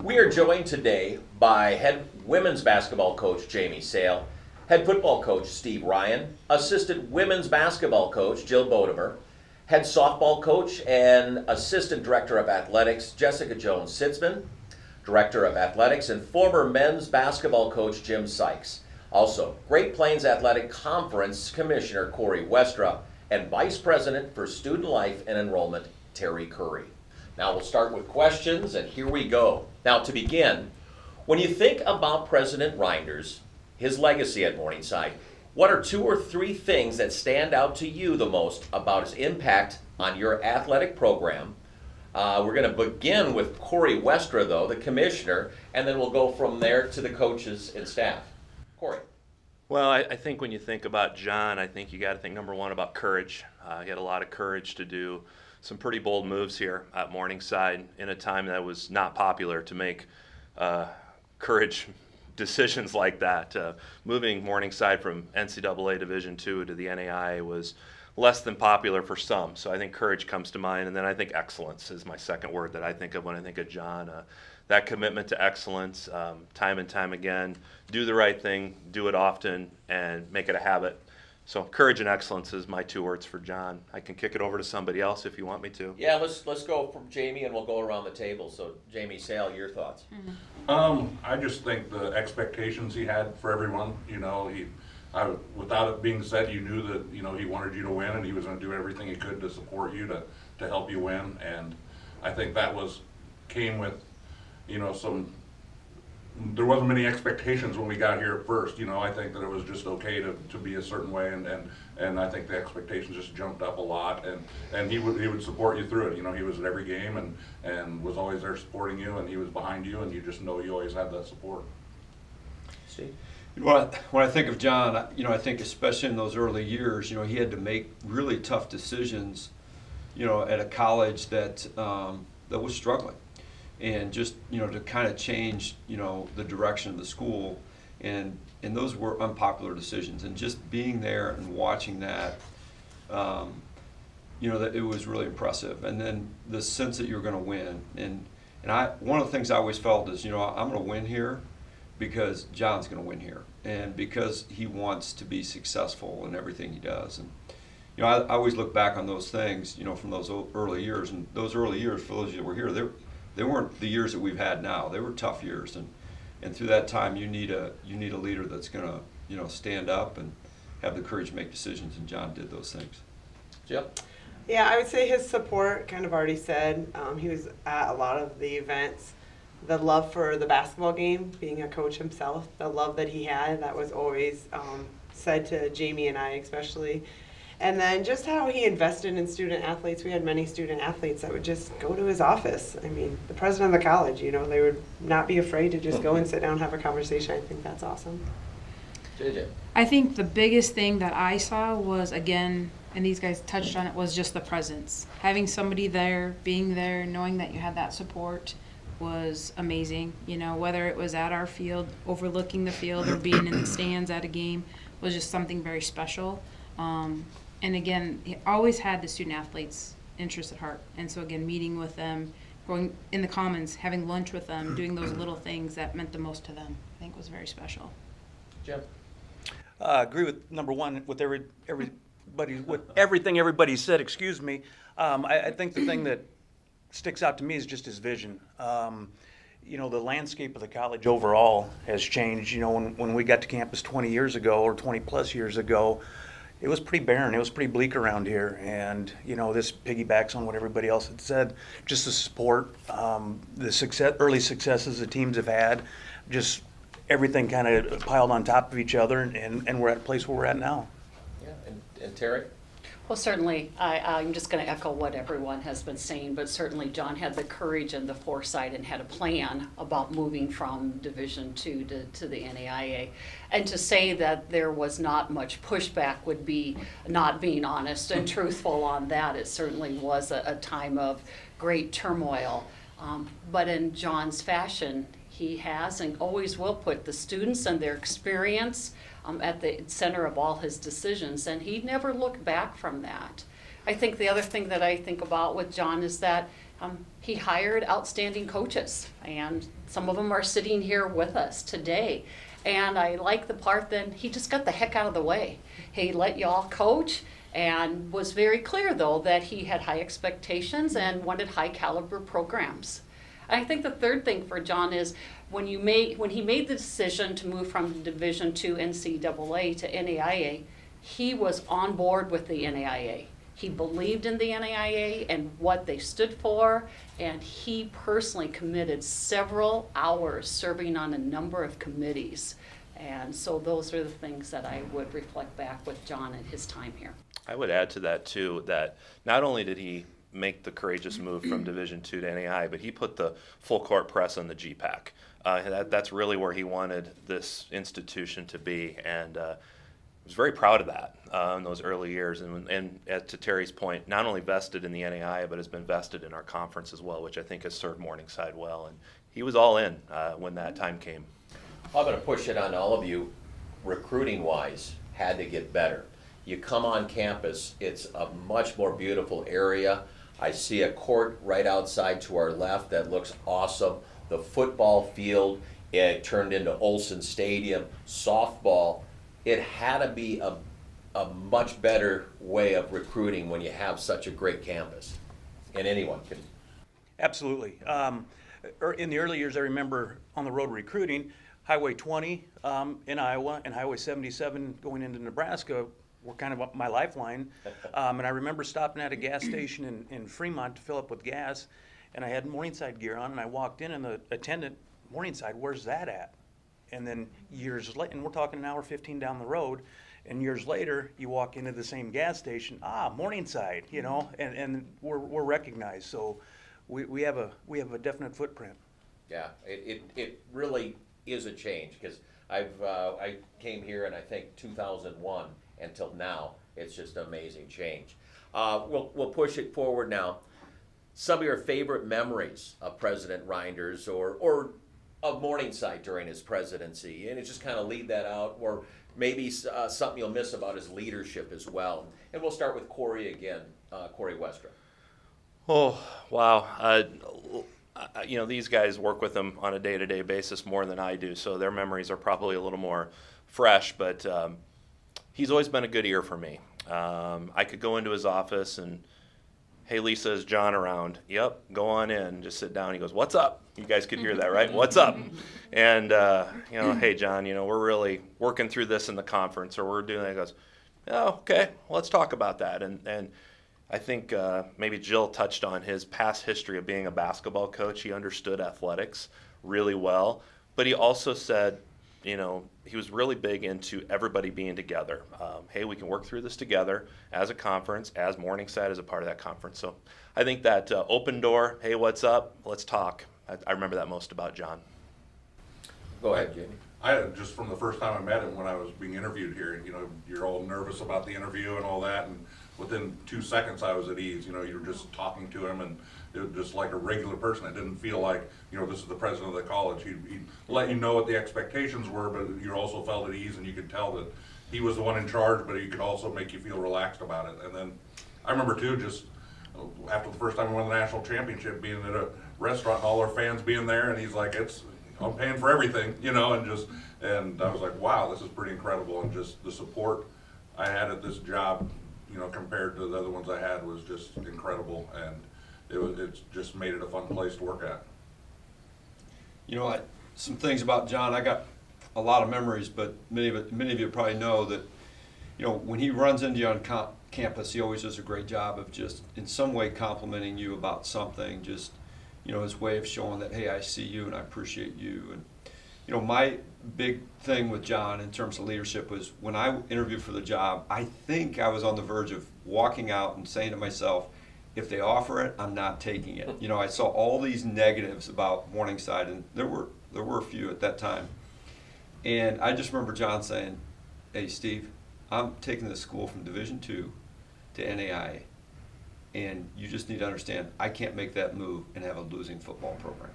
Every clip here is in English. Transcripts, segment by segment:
We are joined today by head women's basketball coach Jamie Sale, head football coach Steve Ryan, assistant women's basketball coach Jill Bodammer, head softball coach and assistant director of athletics Jessica Jones-Sitzmann, director of athletics and former men's basketball coach Jim Sykes. Also, Great Plains Athletic Conference Commissioner Westra and Vice President for Student Life and Enrollment Terri. Now we'll start with questions, and here we go. Now to begin, when you think about President Reynders, his legacy at Morningside, what are 2 or 3 things that stand out to you the most about his impact on your athletic program? We're going to begin with Westra, though, the commissioner, and then we'll go from there to the coaches and staff. Corey. Well, I think when you think about John, I think you got to think number one about courage. He had a lot of courage to do some pretty bold moves here at Morningside in a time that was not popular to make courage decisions like that. Moving Morningside from NCAA Division II to the NAIA was less than popular for some. So I think courage comes to mind, and then I think excellence is my second word that I think of when I think of John. That commitment to excellence, time and time again, do the right thing, do it often, and make it a habit. So courage and excellence is my 2 words for John. I can kick it over to somebody else if you want me to. Yeah, let's go from Jamie, and we'll go around the table. So Jamie Sale, your thoughts? I just think the expectations he had for everyone. Without it being said, you knew that he wanted you to win, and he was going to do everything he could to support you to help you win. And I think that came with some. There wasn't many expectations when we got here at first. I think that it was just okay to be a certain way, and I think the expectations just jumped up a lot. And he would support you through it. He was at every game and was always there supporting you, and he was behind you, and you just know you always had that support. Steve? When I think of John, I think especially in those early years, he had to make really tough decisions, at a college that was struggling, and just to kind of change the direction of the school, and those were unpopular decisions, and just being there and watching that, that it was really impressive, and then the sense that you're going to win, and one of the things I always felt is I'm going to win here because John's going to win here, and because he wants to be successful in everything he does. And I always look back on those things from those early years, and those early years, for those of you that were here, they weren't the years that we've had now. They were tough years, and through that time you need a leader that's going to stand up and have the courage to make decisions, and John did those things. Jill? Yeah, I would say his support, kind of already said, he was at a lot of the events. The love for the basketball game, being a coach himself, the love that he had, that was always said to Jamie and I especially. And then just how he invested in student athletes. We had many student athletes that would just go to his office. I mean, the president of the college, they would not be afraid to just go and sit down and have a conversation. I think that's awesome. JJ? I think the biggest thing that I saw was, again, and these guys touched on it, was just the presence. Having somebody there, being there, knowing that you had that support was amazing. Whether it was at our field, overlooking the field, or being in the stands at a game, was just something very special. And again, he always had the student athletes' interests at heart. And so again, meeting with them, going in the commons, having lunch with them, doing those little things that meant the most to them, I think was very special. Jim? Agree with number one with everything everybody said. Excuse me. I think the thing that sticks out to me is just his vision. The landscape of the college overall has changed. When we got to campus 20 years ago, or 20 plus years ago, it was pretty barren. It was pretty bleak around here. And, this piggybacks on what everybody else had said. Just the support, the early successes the teams have had, just everything kind of piled on top of each other, and we're at a place where we're at now. Yeah, and Terri? Well, certainly, I'm just going to echo what everyone has been saying, but certainly John had the courage and the foresight and had a plan about moving from Division II to the NAIA. And to say that there was not much pushback would be not being honest and truthful on that. It certainly was a time of great turmoil. But in John's fashion, he has and always will put the students and their experience at the center of all his decisions, and he never looked back from that. I think the other thing that I think about with John is that He hired outstanding coaches, and some of them are sitting here with us today. And I like the part that he just got the heck out of the way. He let y'all coach and was very clear, though, that he had high expectations and wanted high caliber programs. And I think the third thing for John is when he made the decision to move from Division II NCAA to NAIA, he was on board with the NAIA. He believed in the NAIA and what they stood for, and he personally committed several hours serving on a number of committees. And so those are the things that I would reflect back with John at his time here. I would add to that too, that not only did he make the courageous move from Division II to NAI, but he put the full court press on the GPAC. That's really where he wanted this institution to be, and was very proud of that in those early years. And to Terry's point, not only vested in the NAI, but has been vested in our conference as well, which I think has served Morningside well. And he was all in when that time came. I'm going to push it on all of you. Recruiting-wise, had to get better. You come on campus, it's a much more beautiful area. I see a court right outside to our left that looks awesome. The football field, it turned into Olsen Stadium. Softball, it had to be a much better way of recruiting when you have such a great campus. And anyone can. Absolutely. In the early years, I remember on the road recruiting, Highway 20 in Iowa and Highway 77 going into Nebraska were kind of my lifeline. And I remember stopping at a gas station in Fremont to fill up with gas, and I had Morningside gear on, and I walked in, and the attendant, Morningside, where's that at? And then years later, and we're talking an hour 15 down the road, and years later, you walk into the same gas station, Morningside, you know, and we're recognized. So we have a definite footprint. Yeah, it really is a change, because I came here in, I think, 2001 until now. It's just an amazing change. We'll push it forward now. Some of your favorite memories of President Reynders or of Morningside during his presidency, and just kind of lead that out, or maybe something you'll miss about his leadership as well. And we'll start with Corey again, Corey Westra. Oh, wow. You know, these guys work with him on a day-to-day basis more than I do, so their memories are probably a little more fresh, but he's always been a good ear for me. I could go into his office and, hey, Lisa, is John around? Yep, go on in, just sit down. He goes, what's up? You guys could hear that, right? What's up? And, you know, hey, John, you know, we're really working through this in the conference, or we're doing that. He goes, oh, okay, well, let's talk about that. And I think maybe Jill touched on his past history of being a basketball coach. He understood athletics really well, but he also said, you know, he was really big into everybody being together. Hey, we can work through this together as a conference, as Morningside is a part of that conference. So I think that open door, hey, what's up? Let's talk. I remember that most about John. Go ahead, Jamie. I just from the first time I met him when I was being interviewed here, you know, you're all nervous about the interview and all that, and within 2 seconds I was at ease. You know, you were just talking to him, and it was just like a regular person. It didn't feel like, you know, this is the president of the college. He'd let you know what the expectations were, but you also felt at ease, and you could tell that he was the one in charge, but he could also make you feel relaxed about it. And then I remember too, just after the first time we won the national championship, being at a restaurant and all our fans being there, and he's like, I'm paying for everything, you know, and I was like, wow, this is pretty incredible. And just the support I had at this job, you know, compared to the other ones I had, was just incredible, and it's just made it a fun place to work at. You know, some things about John, I got a lot of memories, but many of you probably know that, you know, when he runs into you on campus, he always does a great job of just in some way complimenting you about something, just, you know, his way of showing that, hey, I see you and I appreciate you. And, you know, my big thing with John in terms of leadership was when I interviewed for the job, I think I was on the verge of walking out and saying to myself, if they offer it, I'm not taking it. You know, I saw all these negatives about Morningside, and there were a few at that time. And I just remember John saying, hey, Steve, I'm taking this school from Division II to NAIA, and you just need to understand, I can't make that move and have a losing football program.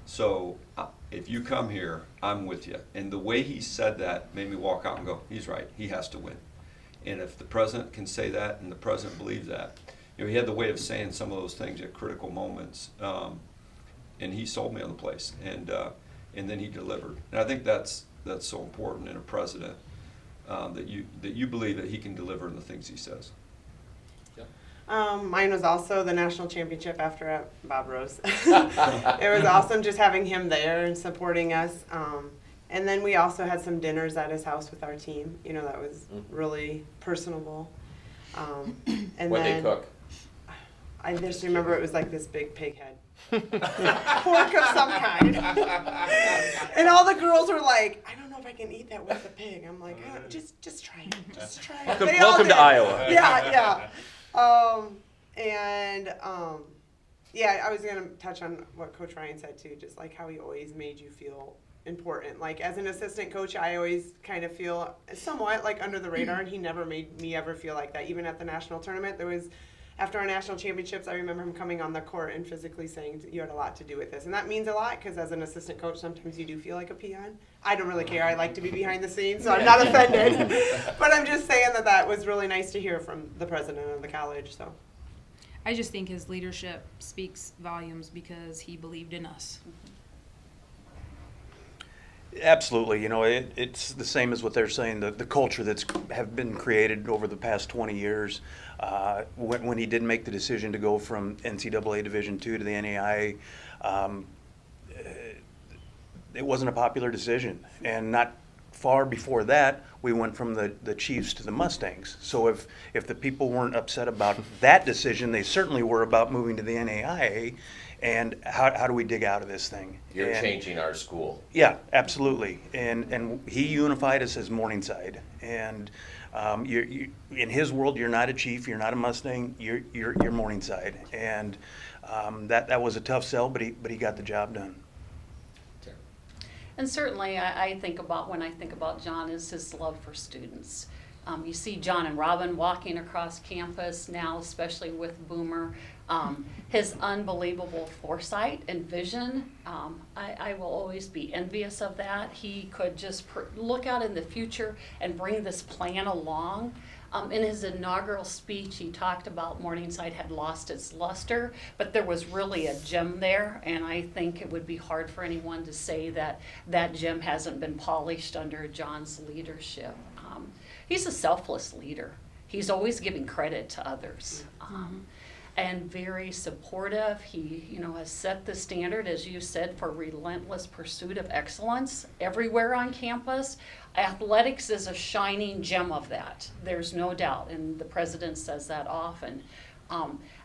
So if you come here, I'm with you. And the way he said that made me walk out and go, he's right, he has to win. And if the president can say that and the president believes that, he had the way of saying some of those things at critical moments, and he sold me on the place, and then he delivered. And I think that's so important in a president, that you believe that he can deliver in the things he says. Mine was also the national championship after at Bob Rose. It was awesome just having him there and supporting us. And then we also had some dinners at his house with our team. That was really personable. And What'd then they cook? I just remember it was like this big pig head. Pork of some kind. And all the girls were like, I don't know if I can eat that with the pig. I'm like, oh, just try it. Just try it. They all Welcome to did. Iowa. Yeah. Yeah, I was going to touch on what Coach Ryan said too, just like how he always made you feel important. Like as an assistant coach, I always kind of feel somewhat like under the radar, and he never made me ever feel like that. Even at the national tournament, after our national championships, I remember him coming on the court and physically saying, you had a lot to do with this. And that means a lot, because as an assistant coach, sometimes you do feel like a peon. I don't really care. I like to be behind the scenes, so I'm not offended. But I'm just saying that was really nice to hear from the president of the college. So I just think his leadership speaks volumes because he believed in us. Absolutely. It's the same as what they're saying, the culture that's have been created over the past 20 years. When he did make the decision to go from NCAA Division II to the NAIA, it wasn't a popular decision. And not far before that, we went from the Chiefs to the Mustangs. So if the people weren't upset about that decision, they certainly were about moving to the NAIA. And how do we dig out of this thing? You're changing our school. Yeah, absolutely. And he unified us as Morningside. And you in his world, you're not a Chief, you're not a Mustang, you're Morningside. And that was a tough sell, but he got the job done. And certainly, I think about, when I think about John, is his love for students. You see John and Robin walking across campus now, especially with Boomer. His unbelievable foresight and vision, I will always be envious of that. He could just look out in the future and bring this plan along. In his inaugural speech, he talked about Morningside had lost its luster, but there was really a gem there, and I think it would be hard for anyone to say that that gem hasn't been polished under John's leadership. He's a selfless leader. He's always giving credit to others. And very supportive. He, has set the standard, as you said, for relentless pursuit of excellence everywhere on campus. Athletics is a shining gem of that. There's no doubt, and the president says that often.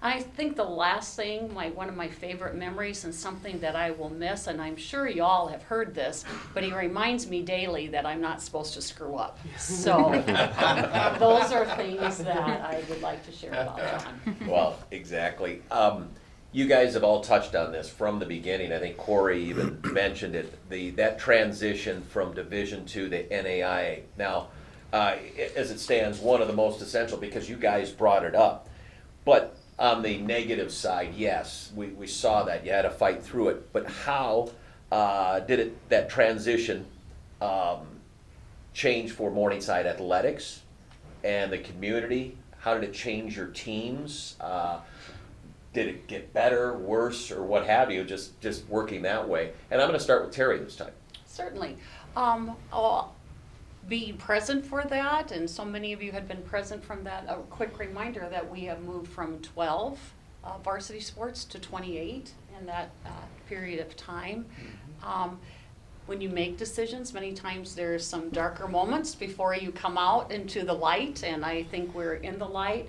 I think the last thing, one of my favorite memories and something that I will miss, and I'm sure y'all have heard this, but he reminds me daily that I'm not supposed to screw up. So those are things that I would like to share about John. Well, exactly. You guys have all touched on this from the beginning. I think Corey even mentioned it, that transition from Division II to NAIA. Now, as it stands, one of the most essential, because you guys brought it up. But on the negative side, yes, we saw that. You had to fight through it. But how did that transition change for Morningside athletics and the community? How did it change your teams? Did it get better, worse, or what have you, just working that way? And I'm going to start with Terri this time. Certainly. Being present for that, and so many of you had been present from that, a quick reminder that we have moved from 12 varsity sports to 28 in that period of time. When you make decisions, many times there's some darker moments before you come out into the light, and I think we're in the light.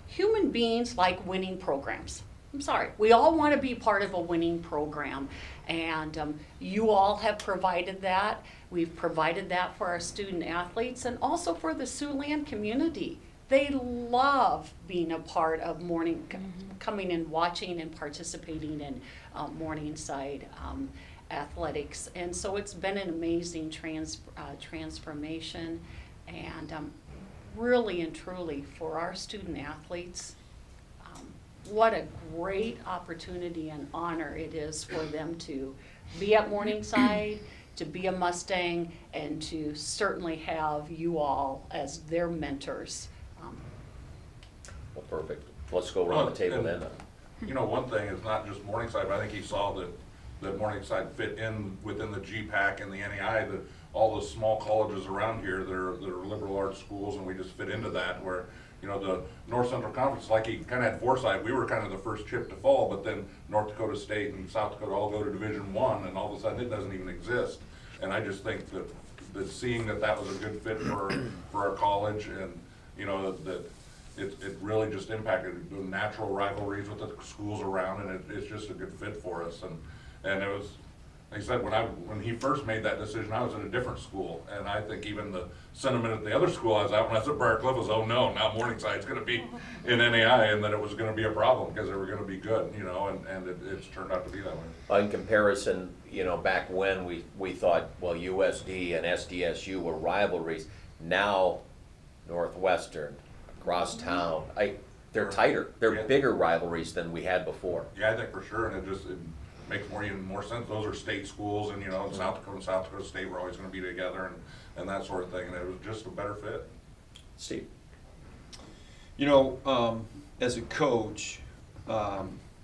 Human beings like winning programs. I'm sorry, we all want to be part of a winning program, and you all have provided that. We've provided that for our student athletes and also for the Siouxland community. They love being a part of coming and watching and participating in Morningside athletics. And so it's been an amazing transformation, and really and truly for our student athletes, what a great opportunity and honor it is for them to be at Morningside, to be a Mustang, and to certainly have you all as their mentors. Well, Perfect. Let's go around the table then. You know, one thing is not just Morningside, but I think he saw that Morningside fit in within the GPAC and the NEI, that all the small colleges around here that are liberal arts schools, and we just fit into that, where, you know, the North Central Conference, like he kind of had foresight, we were kind of the first chip to fall, but then North Dakota State and South Dakota all go to Division I, and all of a sudden it doesn't even exist. And I just think that seeing that was a good fit for our college, and, you know, that it really just impacted the natural rivalries with the schools around, and it's just a good fit for us. And it was, like I said, when he first made that decision, I was at a different school, and I think even the sentiment at the other school I was at when I was at Briarcliff was, oh no, now Morningside's going to be in NAI, and that it was going to be a problem because they were going to be good, you know, and it's turned out to be that way. In comparison, you know, back when we thought, well, USD and SDSU were rivalries. Now, Northwestern, across town, they're tighter. They're Yeah. bigger rivalries than we had before. Yeah, I think for sure, and it makes even more sense. Those are state schools, and, you know, South Dakota and South Dakota State were always going to be together, and that sort of thing, and it was just a better fit. Steve? You know, as a coach,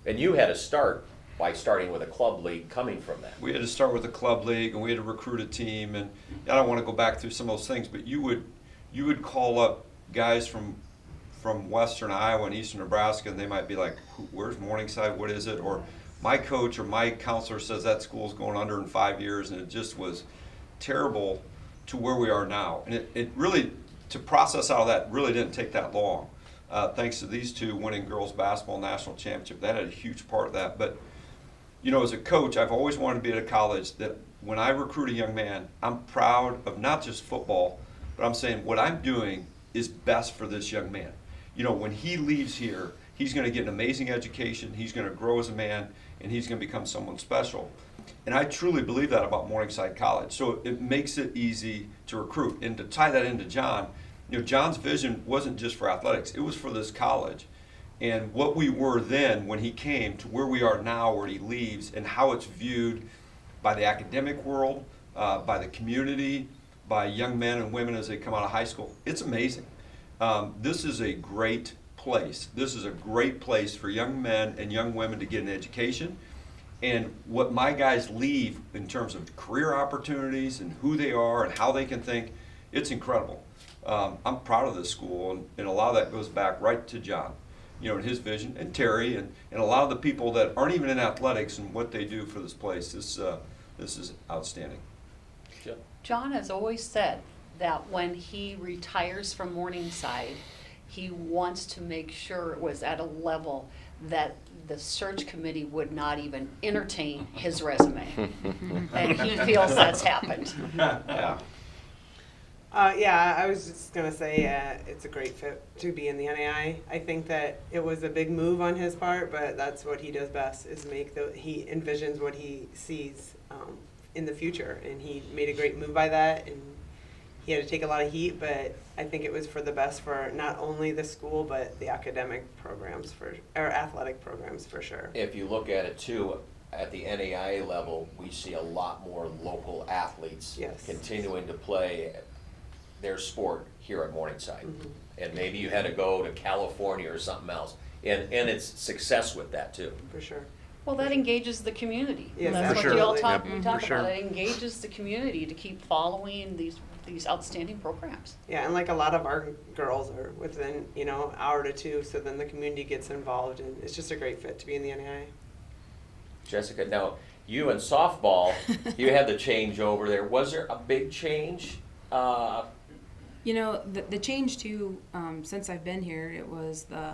And you had to start by starting with a club league coming from that. we had to start with a club league, and we had to recruit a team, and I don't want to go back through some of those things, but you would call up guys from western Iowa and eastern Nebraska, and they might be like, where's Morningside, what is it? Or my coach or my counselor says that school's going under in 5 years, and it just was terrible to where we are now. And it really, to process out of that, really didn't take that long. Thanks to these two winning girls basketball national championship, that had a huge part of that. But, you know, as a coach, I've always wanted to be at a college that when I recruit a young man, I'm proud of not just football, but I'm saying what I'm doing is best for this young man. You know, when he leaves here, he's going to get an amazing education, he's going to grow as a man, and he's going to become someone special. And I truly believe that about Morningside College. So it makes it easy to recruit. And to tie that into John, you know, John's vision wasn't just for athletics, it was for this college. And what we were then when he came to where we are now, where he leaves, and how it's viewed by the academic world, by the community, by young men and women as they come out of high school, it's amazing. This is a great place. This is a great place for young men and young women to get an education. And what my guys leave in terms of career opportunities and who they are and how they can think, it's incredible. I'm proud of this school, and a lot of that goes back right to John, you know, and his vision, and Terri, and a lot of the people that aren't even in athletics and what they do for this place. This is outstanding. John has always said that when he retires from Morningside, he wants to make sure it was at a level that the search committee would not even entertain his resume. And he feels that's happened. Yeah. Yeah, I was just gonna say it's a great fit to be in the NAI. I think that it was a big move on his part, but that's what he does best, is he envisions what he sees in the future, and he made a great move by that, and he had to take a lot of heat, but I think it was for the best for not only the school, but the academic programs or athletic programs for sure. If you look at it too, at the NAIA level, we see a lot more local athletes Yes. continuing to play their sport here at Morningside. Mhm. And maybe you had to go to California or something else. And it's success with that too. For sure. Well, that engages the community. Yes, That's For what you all sure. talk, Yep, we for talk sure. about. It engages the community to keep following these outstanding programs. Yeah, and like a lot of our girls are within, you know, an hour to two, so then the community gets involved, and it's just a great fit to be in the NAI. Jessica, now you in softball, you had the change over there. Was there a big change? You know, the change too, since I've been here, it was the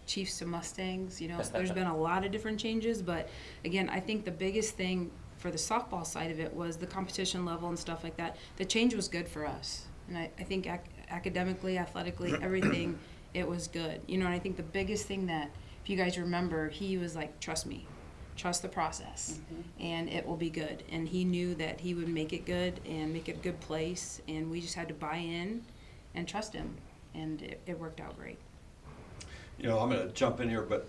Chiefs to Mustangs. You know, so there's been a lot of different changes, but again, I think the biggest thing for the softball side of it was the competition level and stuff like that. The change was good for us, and I think academically, athletically, everything, it was good. You know, and I think the biggest thing that, if you guys remember, he was like, trust me. Trust the process, and it will be good. And he knew that he would make it good and make it a good place, and we just had to buy in and trust him, and it worked out great. You know, I'm going to jump in here, but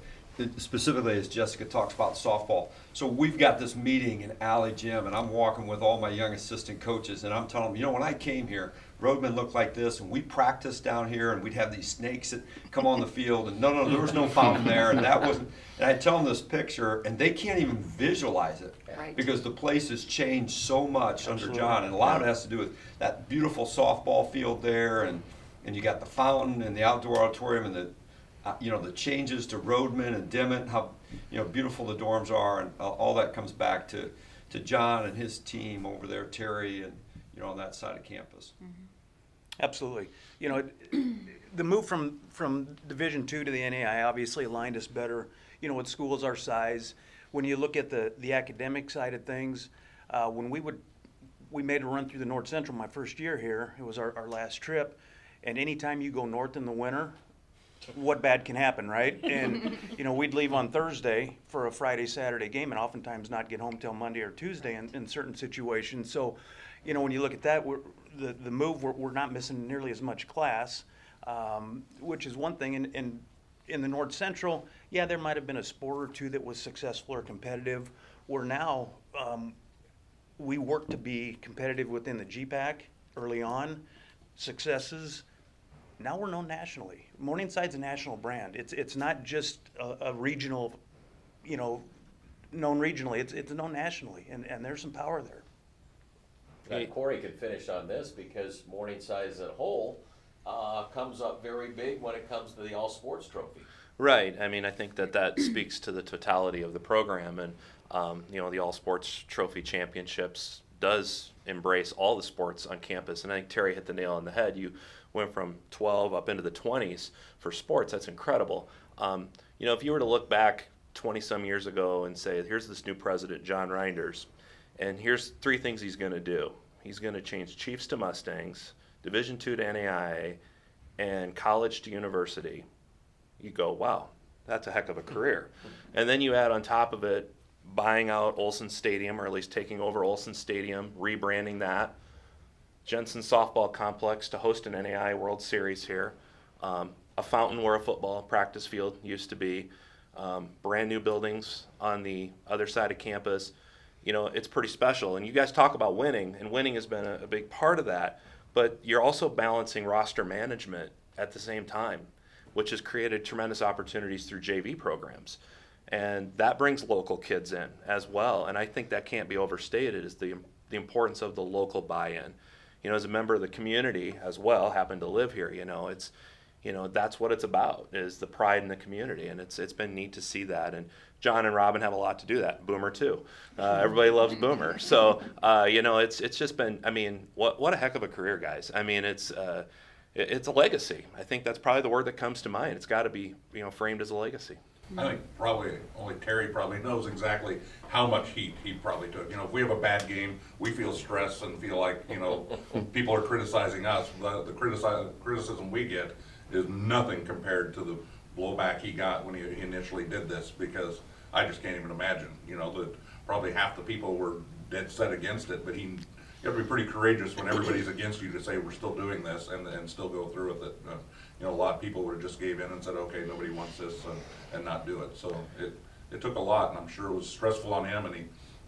specifically as Jessica talks about softball. So we've got this meeting in Alley Gym, and I'm walking with all my young assistant coaches, and I'm telling them, when I came here, roadmen looked like this, and we practiced down here, and we'd have these snakes that come on the field, and no, there was no fountain there, and that wasn't. And I tell them this picture, and they can't even visualize it Right. because the place has changed so much under John, and a lot of it has to do with that beautiful softball field there, and you got the fountain and the outdoor auditorium, and the changes to Roadman and Dimmitt, how beautiful the dorms are, and all that comes back to John and his team over there, Terri, and on that side of campus. Absolutely. The move from Division II to the NAI obviously aligned us better, with schools our size. When you look at the academic side of things, when we made a run through the North Central my first year here, it was our last trip, and anytime you go north in the winter, what bad can happen, right? And, we'd leave on Thursday for a Friday, Saturday game and oftentimes not get home till Monday or Tuesday in certain situations. So, when you look at that, the move, we're not missing nearly as much class, which is one thing. And in the North Central, yeah, there might have been a sport or two that was successful or competitive, where now we work to be competitive within the GPAC early on, successes. Now we're known nationally. Morningside's a national brand. It's not just a regional, known regionally. It's known nationally, and there's some power there. Now, Corey could finish on this because Morningside as a whole comes up very big when it comes to the All Sports Trophy. Right. I mean, I think that speaks to the totality of the program, and the All Sports Trophy Championships does embrace all the sports on campus. And I think Terri hit the nail on the head. You went from 12 up into the 20s for sports. That's incredible. If you were to look back 20-some years ago and say, here's this new president, John Reynders, and here's 3 things he's going to do. He's going to change Chiefs to Mustangs, Division II to NAIA, and college to university. You go, wow, that's a heck of a career. And then you add on top of it buying out Olsen Stadium, or at least taking over Olsen Stadium, rebranding that, Jensen Softball Complex to host an NAIA World Series here, a fountain where a football practice field used to be, brand new buildings on the other side of campus. It's pretty special. And you guys talk about winning, and winning has been a big part of that. But you're also balancing roster management at the same time, which has created tremendous opportunities through JV programs. And that brings local kids in as well. And I think that can't be overstated, is the importance of the local buy-in. As a member of the community as well, happen to live here, that's what it's about, is the pride in the community. And it's been neat to see that. And John and Robin have a lot to do that. Boomer too. Everybody loves Boomer. So, it's just been, what a heck of a career, guys. It's a legacy. I think that's probably the word that comes to mind. It's got to be, framed as a legacy. I think probably only Terri probably knows exactly how much heat he probably took. If we have a bad game, we feel stressed and feel like, people are criticizing us. The criticism we get is nothing compared to the blowback he got when he initially did this, because I just can't even imagine, that probably half the people were dead set against it, but you have to be pretty courageous when everybody's against you to say we're still doing this and still go through with it. A lot of people would have just gave in and said, okay, nobody wants this, and not do it. So it took a lot, and I'm sure it was stressful on him,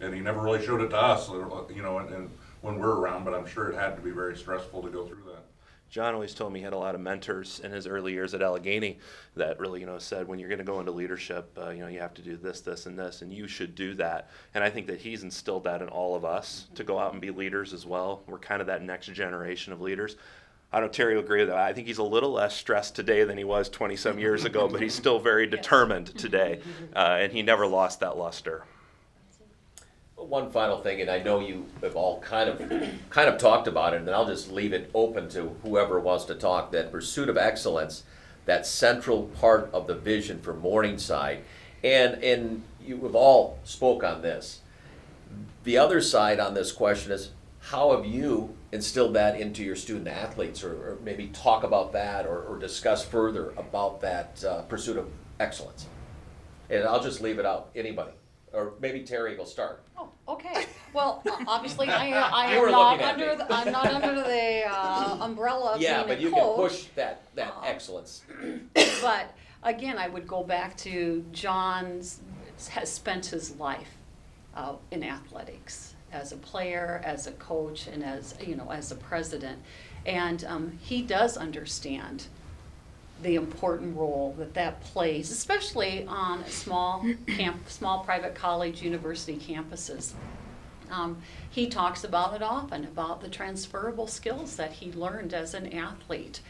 and he never really showed it to us, and when we're around, but I'm sure it had to be very stressful to go through that. John always told me he had a lot of mentors in his early years at Allegheny that really, said when you're going to go into leadership, you have to do this, this, and this, and you should do that. And I think that he's instilled that in all of us to go out and be leaders as well. We're kind of that next generation of leaders. I don't know, Terri will agree with that. I think he's a little less stressed today than he was 20-some years ago, but he's still very determined today, and he never lost that luster. One final thing, and I know you have all kind of talked about it, and I'll just leave it open to whoever wants to talk, that pursuit of excellence, that central part of the vision for Morningside, and you have all spoke on this. The other side on this question is, how have you instilled that into your student athletes, or maybe talk about that, or discuss further about that pursuit of excellence? And I'll just leave it out, anybody. Or maybe Terri will start. Oh, okay. Well, obviously, I You were am not looking at under me. I'm not under the umbrella of Yeah, being but a you coach. can push that excellence. But again, I would go back to has spent his life in athletics as a player, as a coach, and as a president, and he does understand the important role that plays, especially on small private college, university campuses. He talks about it often, about the transferable skills that he learned as an athlete.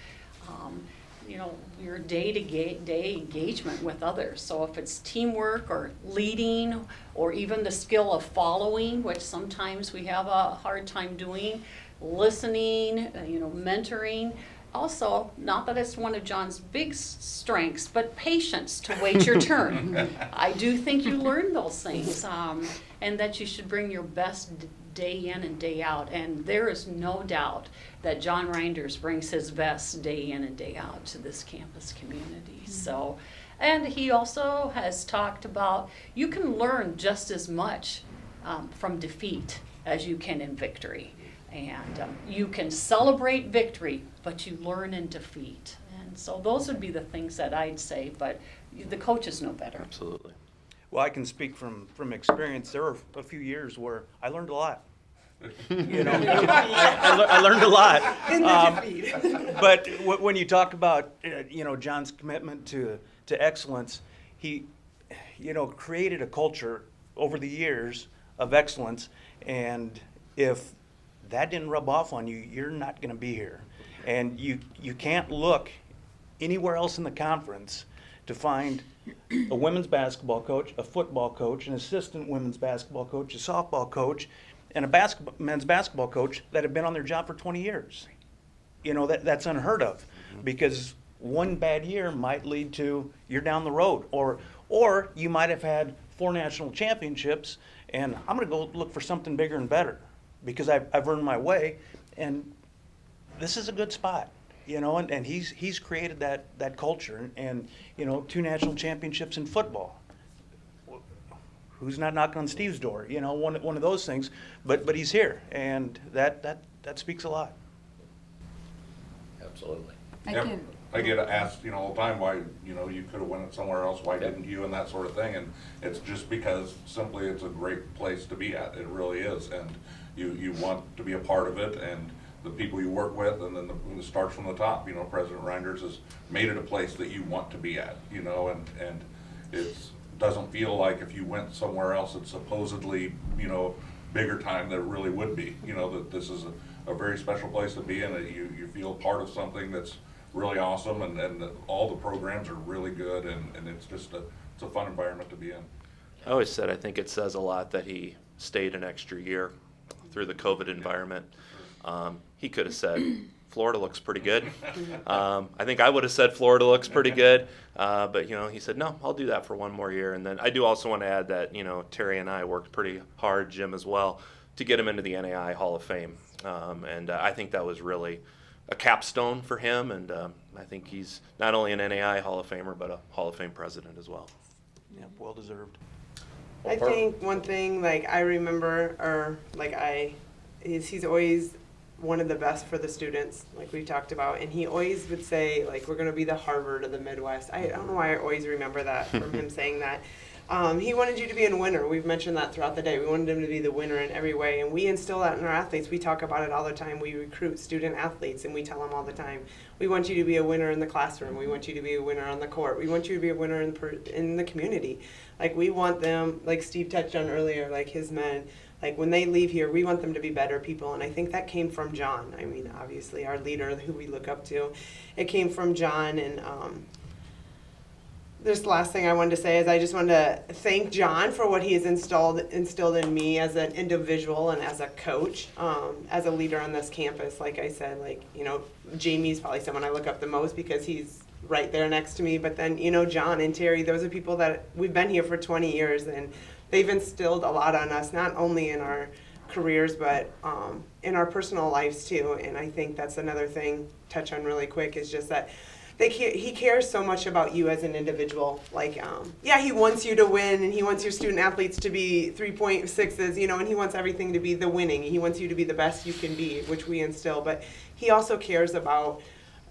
Your day-to-day engagement with others. So if it's teamwork or leading, or even the skill of following, which sometimes we have a hard time doing, listening, mentoring. Also, not that it's one of John's big strengths, but patience to wait your turn. I do think you learn those things, and that you should bring your best day in and day out. And there is no doubt that John Reynders brings his best day in and day out to this campus community. So, and he also has talked about you can learn just as much from defeat as you can in victory. And you can celebrate victory, but you learn in defeat. And so those would be the things that I'd say, but the coaches know better. Absolutely. Well, I can speak from experience. There were a few years where I learned a lot. I learned a lot. But when you talk about John's commitment to excellence, he created a culture over the years of excellence, and if that didn't rub off on you, you're not going to be here. And you can't look anywhere else in the conference to find a women's basketball coach, a football coach, an assistant women's basketball coach, a softball coach, and a men's basketball coach that have been on their job for 20 years. That's unheard of, because one bad year might lead to you're down the road, or you might have had 4 national championships, and I'm going to go look for something bigger and better because I've earned my way, and this is a good spot. And he's created that culture, and 2 national championships in football. Who's not knocking on Steve's door? One of those things. But he's here, and that speaks a lot. Absolutely. I get asked, all the time why, you could have went it somewhere else. Why didn't you, and that sort of thing. And it's just because simply it's a great place to be at. It really is, and you want to be a part of it, and the people you work with, and then it starts from the top. President Reynders has made it a place that you want to be at. And it doesn't feel like if you went somewhere else, it's supposedly bigger time than it really would be. That this is a very special place to be in. You feel part of something that's really awesome, and all the programs are really good, and it's just it's a fun environment to be in. I always said I think it says a lot that he stayed an extra year through the COVID environment. He could have said, Florida looks pretty good. I think I would have said Florida looks pretty good. But, he said, no, I'll do that for 1 more year. And then I do also want to add that, Terri and I worked pretty hard, Jim as well, to get him into the NAI Hall of Fame. And I think that was really a capstone for him. And I think he's not only an NAI Hall of Famer, but a Hall of Fame president as well. Yeah, well deserved. I think one thing I remember, he's always one of the best for the students, like we talked about, and he always would say, we're going to be the Harvard of the Midwest. I don't know why I always remember that from him saying that. He wanted you to be a winner. We've mentioned that throughout the day. We wanted him to be the winner in every way, and we instill that in our athletes. We talk about it all the time. We recruit student athletes, and we tell them all the time, we want you to be a winner in the classroom. We want you to be a winner on the court. We want you to be a winner in the community. We want them, like Steve touched on earlier, his men, when they leave here, we want them to be better people, and I think that came from John. I mean, obviously, our leader, who we look up to, it came from John. And this last thing I wanted to say is I just wanted to thank John for what he has instilled in me as an individual and as a coach, as a leader on this campus. Like I said, Jamie's probably someone I look up the most because he's right there next to me. But then, John and Terri, those are people that we've been here for 20 years, and they've instilled a lot on us, not only in our careers, but in our personal lives too. And I think that's another thing, touch on really quick, is just that he cares so much about you as an individual. He wants you to win, and he wants your student athletes to be 3.6s, and he wants everything to be the winning. He wants you to be the best you can be, which we instill. But he also cares about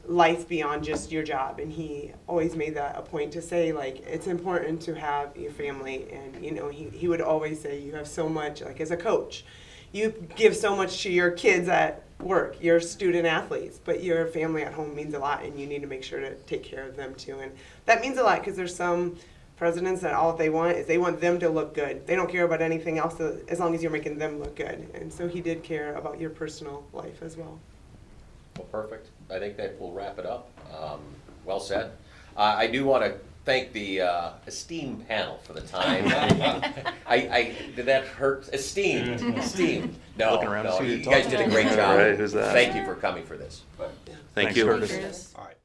life beyond just your job, and he always made that a point to say, like, it's important to have your family. And you know, he would always say, you have so much, like, as a coach, you give so much to your kids at work, your student athletes, but your family at home means a lot, and you need to make sure to take care of them too. And that means a lot, because there's some presidents that all they want is they want them to look good. They don't care about anything else as long as you're making them look good. And so he did care about your personal life as well. Well, perfect. I think that will wrap it up. Well said. I do want to thank the esteemed panel for the time. I did that hurt? Esteemed. No, Looking around to no, see who you guys did a great job. Right, who's that? Thank you for coming for this. But Thank Thanks, you. Curtis. Curtis. All right.